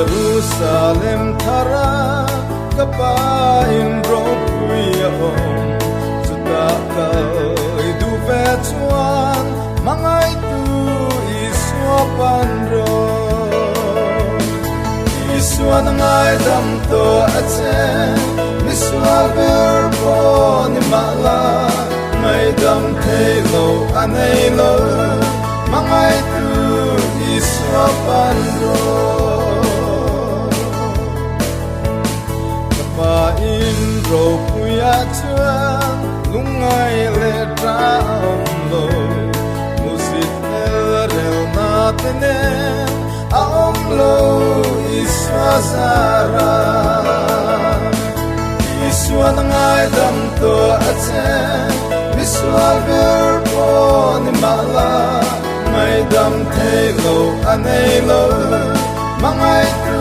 Jerusalem thara kapain ropuya om suta ka du vetuan mangai tu iswa pandro iswa ngai dam to achen miswa verbo ni mala mai dam thelo anelo mangai tu iswa pandro in ro puya chuan lungai le traum lo musit el na tene aom lo iswa zara iswa ngai dam to achen miswa verbo ni mala mai dam thelo anelo mangai tu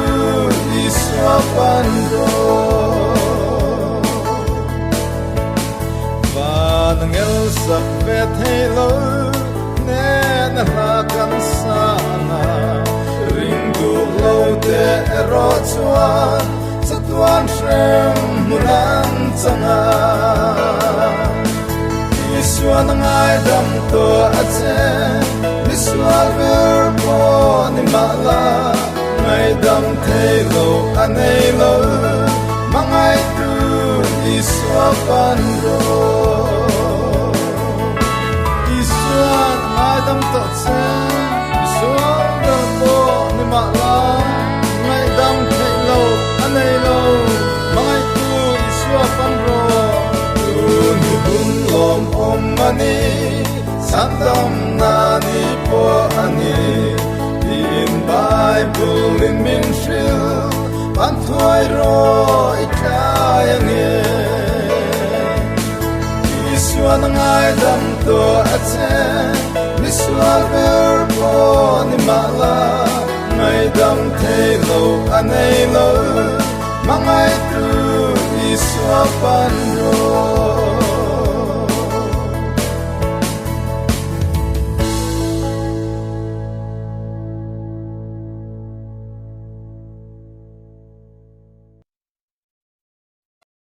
iswa pandro ngel sak vet helo ne na la kan sana ring du lo de ro chuan satuan shrem munan changa iswa ngai dam to achen miswa verbo ni mala mai dam thelo anelo mangai tu iswa pandro dam to chen so da po ni ma la mai dam thei lo anei lo mai tu iswa pan ro tu ni bun lom om mani san dam na ni po ani in bible in min shil pan thoi ro I kai ani iswa ngai dam to achen miswa verbo ni mala mai dam thelo anelo mangai tu iswa pan